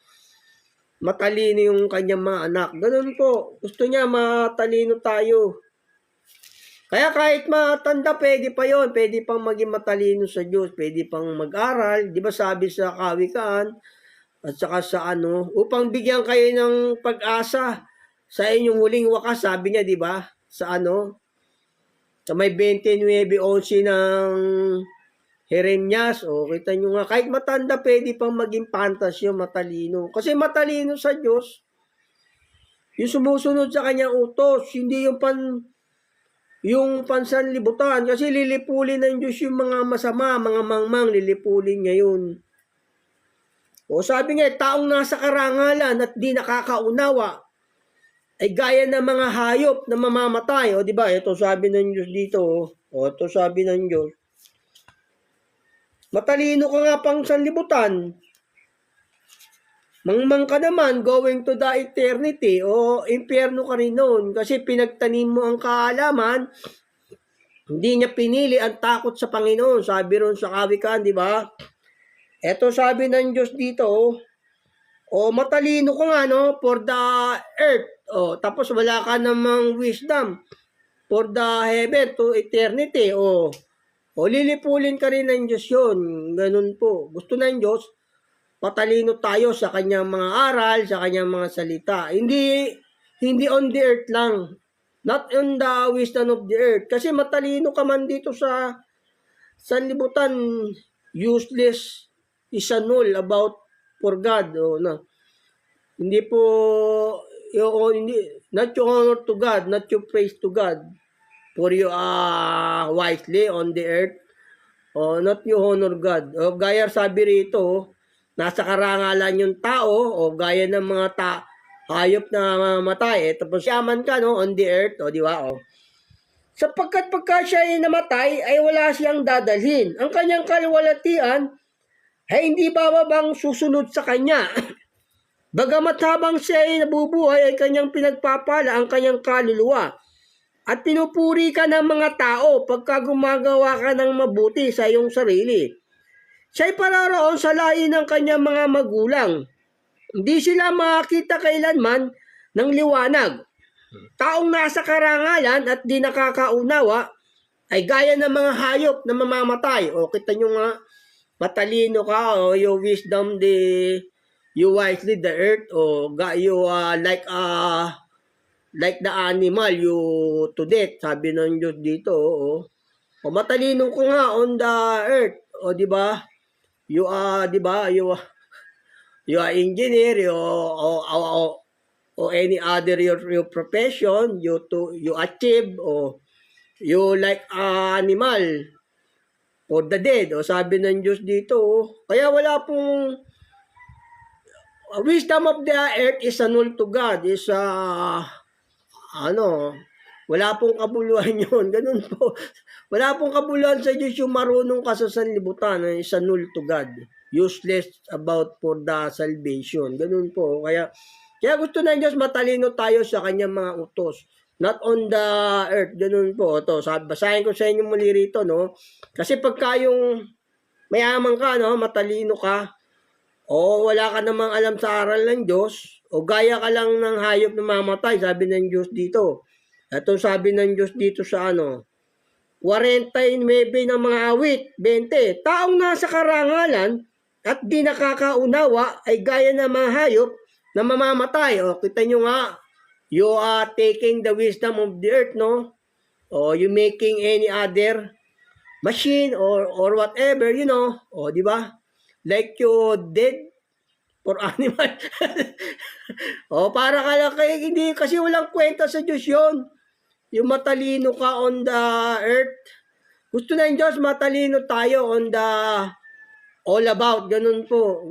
matalino yung kanyang mga anak. Ganun po. Gusto niya matalino tayo. Kaya kahit matanda, pwede pa yon, pwede pang maging matalino sa Diyos, pwede pang mag-aral. Di ba sabi sa Kawikaan, at saka sa upang bigyan kayo ng pag-asa sa inyong huling wakas, sabi niya, di ba? Sa ano? Sa may 29:11 ng Jeremias, kita nyo nga, kahit matanda, pwede pang maging pantasyo, matalino. Kasi matalino sa Diyos, yung sumusunod sa kanyang utos, hindi yung pansanlibutan. Kasi lilipulin ng Diyos yung mga masama, mga mangmang, lilipulin niya yun. Sabi nga, taong nasa karangalan at di nakakaunawa, ay gaya ng mga hayop na mamamatay. Di ba? Ito sabi ng Diyos dito. Ito sabi ng Diyos. Matalino ka nga pang sanlibutan. Mangmang ka naman, going to the eternity, impyerno ka rin noon. Kasi pinagtanim mo ang kaalaman, hindi niya pinili ang takot sa Panginoon. Sabi ron sa Kawikaan, di ba? Ito sabi ng Diyos dito, matalino ka nga, no, for the earth. Tapos wala ka namang wisdom for the heaven to eternity. Lilipulin ka rin ng Diyos yun. Ganun po. Gusto ng Diyos, patalino tayo sa kanyang mga aral, sa kanyang mga salita. Hindi on the earth lang. Not on the wisdom of the earth. Kasi matalino ka man dito sa sanlibutan, useless is a null about for God. Hindi po, not your honor to God, not your praise to God. For you wisely on the earth, not you honor God. Gaya sabi rito, nasa karangalan yung tao, gaya ng mga hayop na mamatay. Tapos yaman ka, no, on the earth, di ba? Sapagkat pagka siya ay namatay, ay wala siyang dadalhin. Ang kanyang kalwalatian ay hindi bababang susunod sa kanya. Bagamat habang siya ay nabubuhay, ay kanyang pinagpapala ang kanyang kaluluwa. At pinupuri ka ng mga tao pagka gumagawa ka ng mabuti sa iyong sarili. Siya'y pararoon sa lahi ng kanyang mga magulang. Hindi sila makakita kailanman ng liwanag. Taong nasa karangalan at di nakakaunawa ay gaya ng mga hayop na mamamatay. Kita nyo nga, matalino ka, you wisdom you wisely the earth, you like the animal, you to death, sabi ng Diyos dito. Matalino ko nga on the earth, di ba? You are, di ba? You are engineer, or any other your profession, you achieve, you like animal or the dead, sabi ng Diyos dito. Kaya wala pong wisdom of the earth is a null to God, is wala pong kabuluhan yun. Ganun po. Wala pong kabuluhan sa Diyos yung marunong ka sa sanlibutan, is a null to God. Useless about for the salvation. Ganun po. Kaya gusto ng Diyos matalino tayo sa kanyang mga utos. Not on the earth. Ganun po. Ito, basahin ko sa inyo muli rito, no? Kasi pagka yung mayaman ka, no? Matalino ka, wala ka namang alam sa aral ng Diyos, gaya ka lang ng hayop na mamatay, sabi ng Diyos dito. Ito sabi ng Diyos dito sa 49 ng mga awit, 20. Taong nasa karangalan at di nakakaunawa ay gaya ng mga hayop na mamamatay. Kita nyo nga, you are taking the wisdom of the earth, no? You making any other machine or whatever, di ba? Like you dead for animal. Para ka lang hindi, kasi walang kwenta sa Diyos yun. Yung matalino ka on the earth. Gusto na yung Diyos, matalino tayo on the all about. Ganun po.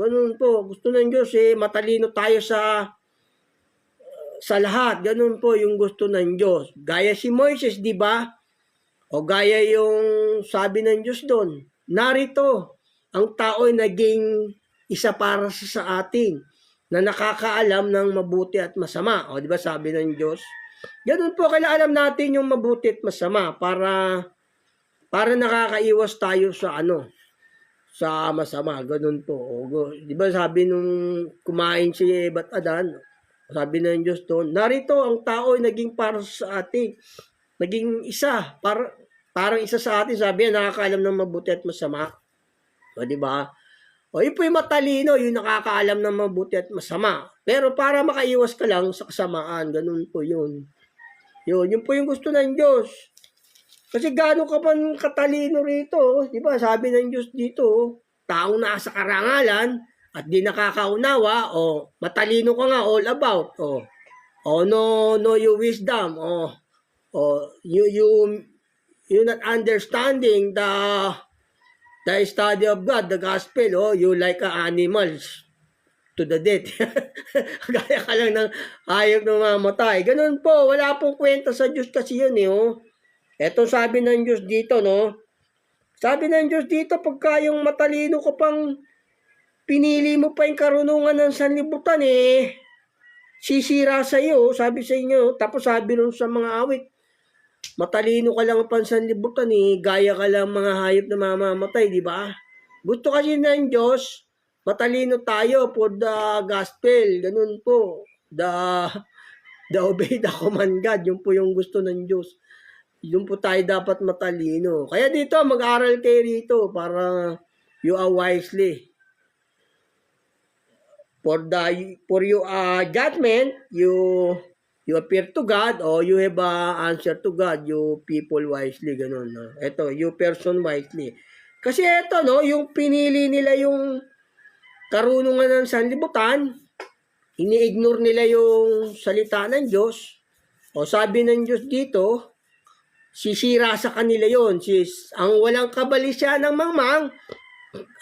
Gusto na yung Diyos, matalino tayo sa lahat. Ganun po yung gusto ng Diyos. Gaya si Moises, di ba? Gaya yung sabi ng Diyos doon. Narito, ang tao ay naging isa para sa atin na nakakaalam ng mabuti at masama. Di ba sabi ng Diyos? Ganun po, kailangan alam natin yung mabuti at masama para nakakaiwas tayo sa sa masama. Ganun po. Di ba sabi nung kumain si Eva at Adan, sabi ng Diyos doon, narito ang tao ay naging para sa atin. Naging isa, parang isa sa atin, sabi niya, nakakaalam ng mabuti at masama. Di ba? O, yun po yung matalino, yung nakakaalam ng mabuti at masama. Pero para makaiwas ka lang sa kasamaan, ganun po yun. Yun po yung gusto ng Diyos. Kasi gaano ka man katalino rito, di ba? Sabi ng Diyos dito, taong nasa karangalan at di nakakaunawa, o matalino ka nga all about, o no you wisdom, o you not understanding the study of God, the gospel, you like animals to the death. Gaya ka lang ng hayop na mamatay. Ganun po, wala pong kwenta sa Diyos kasi yun Eto sabi ng Diyos dito, Sabi ng Diyos dito, pagka yung matalino ko pang pinili mo pa yung karunungan ng sanlibutan, sisira sa iyo, sabi sa inyo. Tapos sabi nun sa mga awit, matalino ka lang pang sanlibutan, gaya ka lang mga hayop na mamamatay, di ba? Gusto kasi ng Diyos, matalino tayo for the gospel, ganun po. The obey the command God, yun po yung gusto ng Diyos. Yun po tayo dapat matalino. Kaya dito, mag-aral kayo rito para you are wisely. For your judgment, you appear to God, or you have answer to God, you people wisely, ganun. Ito, you person wisely. Kasi ito, yung pinili nila yung karunungan ng sanlibutan, ini-ignore nila yung salita ng Diyos, o sabi ng Diyos dito, sisira sa kanila yon. Ang walang kabalisya ng mangmang,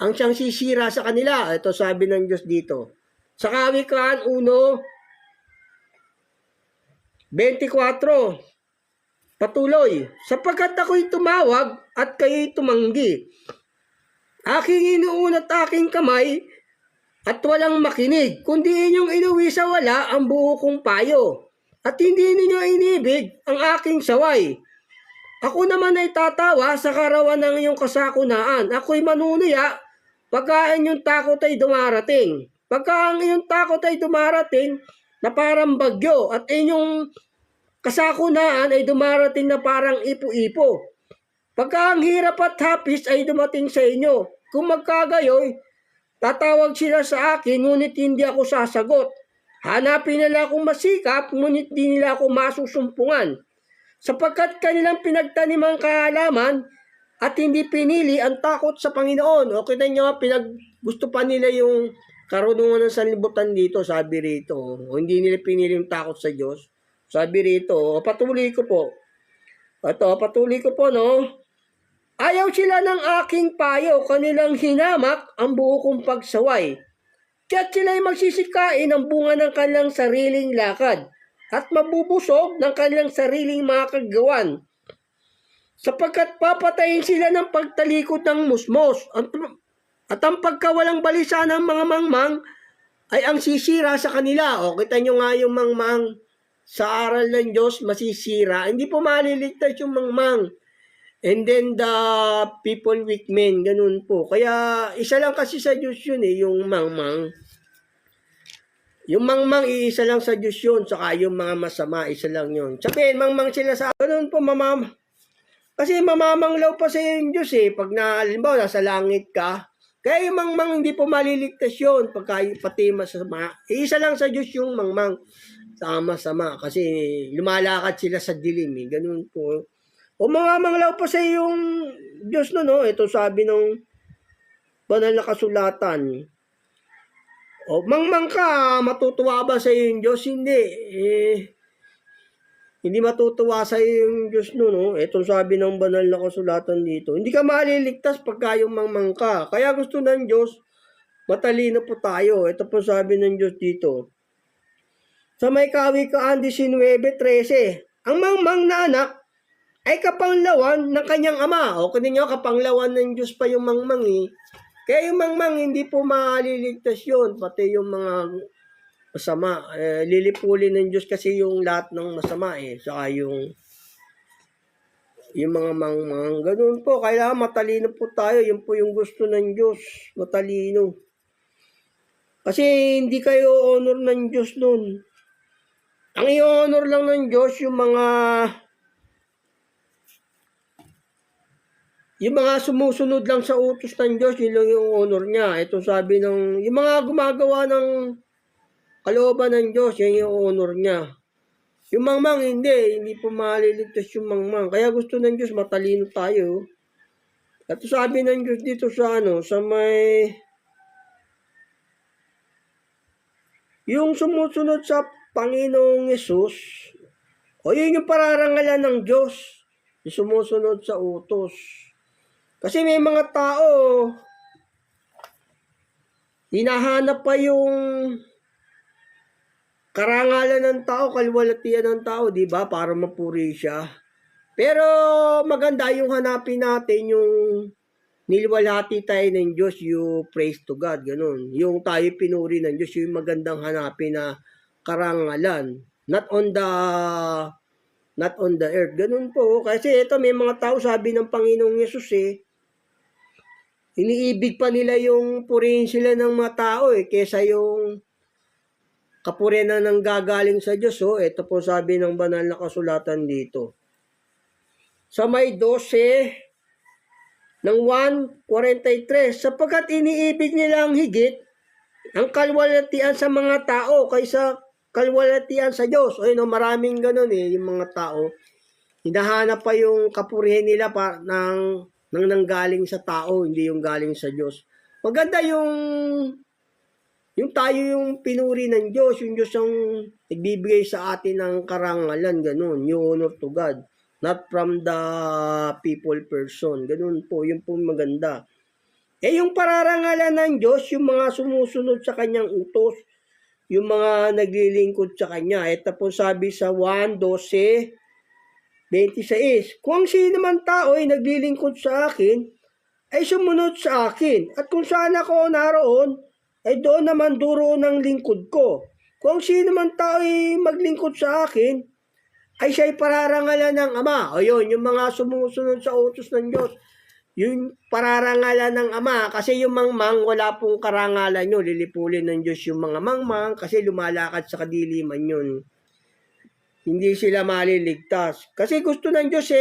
ang siyang sisira sa kanila. Ito sabi ng Diyos dito. Sa Kawikaan 1:24, patuloy, sapagkat ako'y tumawag at kayo'y tumanggi. Aking inuunat aking kamay at walang makinig, kundi inyong inuwi sa wala ang buo kong payo. At hindi ninyo inibig ang aking saway. Ako naman ay tatawa sa karawan ng iyong kasakunaan. Ako'y manunuya pagka ang iyong takot ay dumarating. Pagka ang iyong takot ay dumarating na parang bagyo at inyong kasakunaan ay dumarating na parang ipo-ipo. Pagka ang hirap at hapis ay dumating sa inyo, kung magkagayoy, tatawag sila sa akin ngunit hindi ako sasagot. Hanapin nila akong masikap ngunit di nila ako masusumpungan. Sapagkat kanilang pinagtanimang kaalaman at hindi pinili ang takot sa Panginoon. O kita nyo, gusto pa nila yung karunungan ng sanlibutan dito, sabi rito. O hindi nila pinili yung takot sa Diyos. Sabi rito, patuloy ko po. Patuloy ko po, Ayaw sila ng aking payo, kanilang hinamak ang buo kong pagsaway. Kaya't sila'y magsisikain ang bunga ng kanilang sariling lakad at mabubusog ng kanilang sariling mga kagawan. Sapagkat papatayin sila ng pagtalikod ng musmos at ang pagkawalang balisa ng mga mangmang ay ang sisira sa kanila. O kita nyo nga yung mangmang sa aral ng Diyos masisira. Hindi po maliligtas yung mangmang. And then the people with men, ganun po. Kaya isa lang kasi sa Diyos yun yung mangmang. Yung mangmang, iisa lang sa Diyos yun. Saka yung mga masama, isa lang yun. Sabihin, mangmang sila sa ganun po, kasi mamamanglaw pa sa yung Diyos Pag halimbawa, nasa langit ka, kaya yung mangmang hindi po maliligtas yun. Pati masama. Iisa lang sa Diyos yung mangmang sa masama. Kasi lumalakad sila sa dilim. Ganun po. O mamamanglaw pa sa yung Diyos ito sabi ng banal na kasulatan. O, mangmang ka, matutuwa ba sa iyo yung Diyos? Hindi. Hindi matutuwa sa iyo yung Diyos Ito sabi ng banal na kasulatan dito. Hindi ka maliligtas pagka yung mangmang ka. Kaya gusto ng Diyos, matalino po tayo. Ito po sabi ng Diyos dito. Sa may Kawikaan 19:13, ang mangmang na anak ay kapanglawan ng kanyang ama. O, kanina kapanglawan ng Diyos pa yung mangmang Kaya yung mangmang, hindi po maliligtas yun. Pati yung mga masama. Lilipulin ng Diyos kasi yung lahat ng masama Saka yung mga mangmang. Ganun po. Kailangan matalino po tayo. Yun po yung gusto ng Diyos. Matalino. Kasi hindi kayo honor ng Diyos nun. Ang i-honor lang ng Diyos yung yung mga sumusunod lang sa utos ng Diyos, yun lang yung honor niya. Ito sabi ng, yung mga gumagawa ng kalooban ng Diyos, yan yung honor niya. Yung mangmang, hindi po maliligtas yung mangmang. Kaya gusto ng Diyos, matalino tayo. At sabi ng Diyos dito sa sa may, yung sumusunod sa Panginoong Yesus, o yun yung pararangalan ng Diyos, yung sumusunod sa utos. Kasi may mga tao, hinahanap pa yung karangalan ng tao, kalwalatian ng tao, di ba? Para mapuri siya. Pero maganda yung hanapin natin yung niliwalhati tayo ng Diyos, yung praise to God, ganun. Yung tayo pinuri ng Diyos, yung magandang hanapin na karangalan. Not on the earth. Ganun po. Kasi ito, may mga tao, sabi ng Panginoong Yesus iniibig pa nila yung purihin sila ng mga tao kesa yung kapurihan na nanggagaling sa Diyos. Ito po sabi ng banal na kasulatan dito. Sa may 12 ng 1:43, sapagkat iniibig nilang higit ang kalwalatian sa mga tao kaysa kalwalatian sa Diyos. Maraming ganun yung mga tao. Hinahanap pa yung kapurihan nila nang nanggaling sa tao, hindi yung galing sa Diyos. Maganda yung tayo yung pinuri ng Diyos, yung Diyos ang nagbibigay sa atin ng karangalan, ganun, yung honor to God. Not from the people person. Ganun po, yun po maganda. Yung pararangalan ng Diyos, yung mga sumusunod sa kanyang utos, yung mga naglilingkod sa kanya. Ito po sabi sa 1:12-26. Kung sino man tao ay naglilingkod sa akin, ay sumunod sa akin. At kung saan ako naroon, ay doon naman duro ng lingkod ko. Kung sino man tao ay maglingkod sa akin, ay siya'y pararangalan ng Ama. Yun, yung mga sumusunod sa utos ng Diyos, yung pararangalan ng Ama. Kasi yung mangmang, wala pong karangalan yun. Lilipulin ng Diyos yung mga mangmang kasi lumalakad sa kadiliman yun. Hindi sila maliligtas. Kasi gusto ng Diyos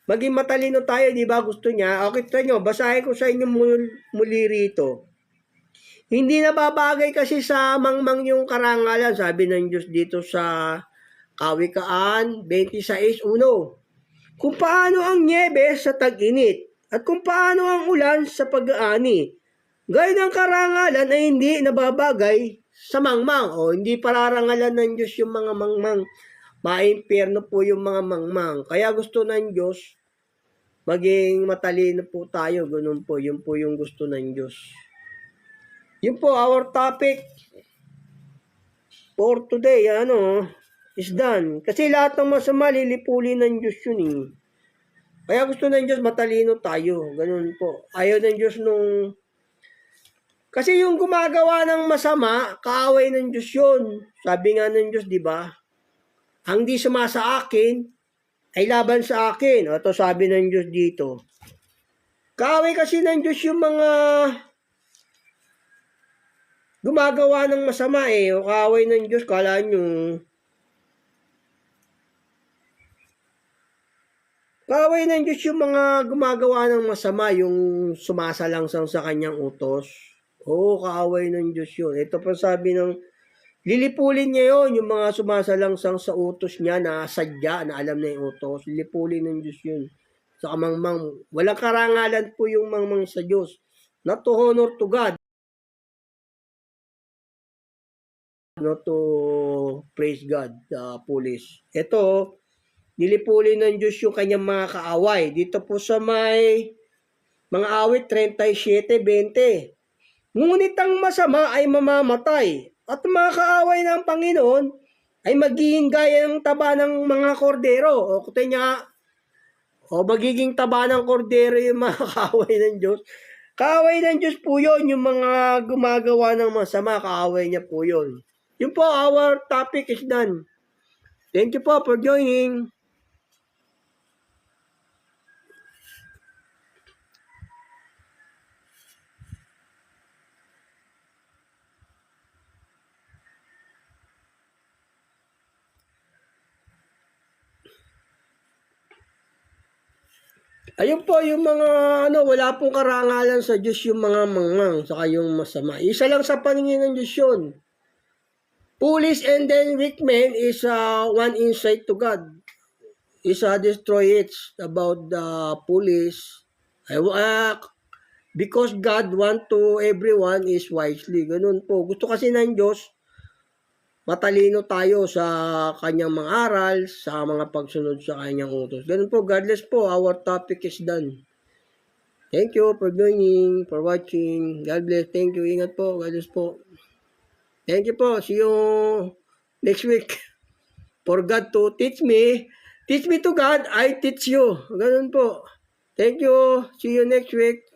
maging matalino tayo, di ba? Gusto niya. Okay, ito nyo, basahin ko sa inyo muli rito. Hindi nababagay kasi sa mangmang yung karangalan, sabi ng Diyos dito sa Kawikaan 26:1. Kung paano ang nyebe sa tag-init at kung paano ang ulan sa pag-aani. Gayun ang karangalan ay hindi nababagay sa mangmang. Hindi pararangalan ng Diyos yung mga mangmang. Maimpyerno po yung mga mangmang. Kaya gusto ng Diyos, maging matalino po tayo. Ganun po. Yun po yung gusto ng Diyos. Yun po, our topic for today, is done. Kasi lahat ng masama, lilipulin ng Diyos yun Kaya gusto ng Diyos, matalino tayo. Ganun po. Ayaw ng Diyos Kasi yung gumagawa ng masama, kaaway ng Diyos yun. Sabi nga ng Diyos, di ba? Ang di sumasa akin, ay laban sa akin. Ito sabi ng Diyos dito. Kaaway kasi ng Diyos yung mga gumagawa ng masama O kaaway ng Diyos, kala nyo. Kaaway ng Diyos yung mga gumagawa ng masama, yung sumasalangsang sa kanyang utos. Kaaway ng Diyos yun. Ito pa sabi ng, lilipulin niya yun, yung mga sumasalangsang sa utos niya na sadya, na alam na yung utos. Lilipulin ng Diyos yun. Sa mangmang, walang karangalan po yung mangmang sa Diyos. Not to honor to God. Not to praise God, the police. Ito, nilipulin ng Diyos yung kanyang mga kaaway. Dito po sa may mga awit 37:20. Ngunit ang masama ay mamamatay at mga kaaway ng Panginoon ay magiging gaya ng taba ng mga kordero. Kutin niya, magiging taba ng kordero yung mga kaaway ng Diyos. Kaaway ng Diyos po yun, yung mga gumagawa ng masama, kaaway niya po yun. Yun po, our topic is done. Thank you po for joining. Ayun po, yung mga wala pong karangalan sa Diyos yung mga mangmang, saka yung masama. Isa lang sa paningin ng Diyos yun. Foolish and then weak men is one insight to God. Is destroy it about the foolish. Because God want to everyone is wisely. Ganun po. Gusto kasi ng Diyos, matalino tayo sa kanyang mga aral, sa mga pagsunod sa kanyang utos. Ganun po. God bless po. Our topic is done. Thank you for joining, for watching. God bless. Thank you. Ingat po. God bless po. Thank you po. See you next week. For God to teach me to God, I teach you. Ganun po. Thank you. See you next week.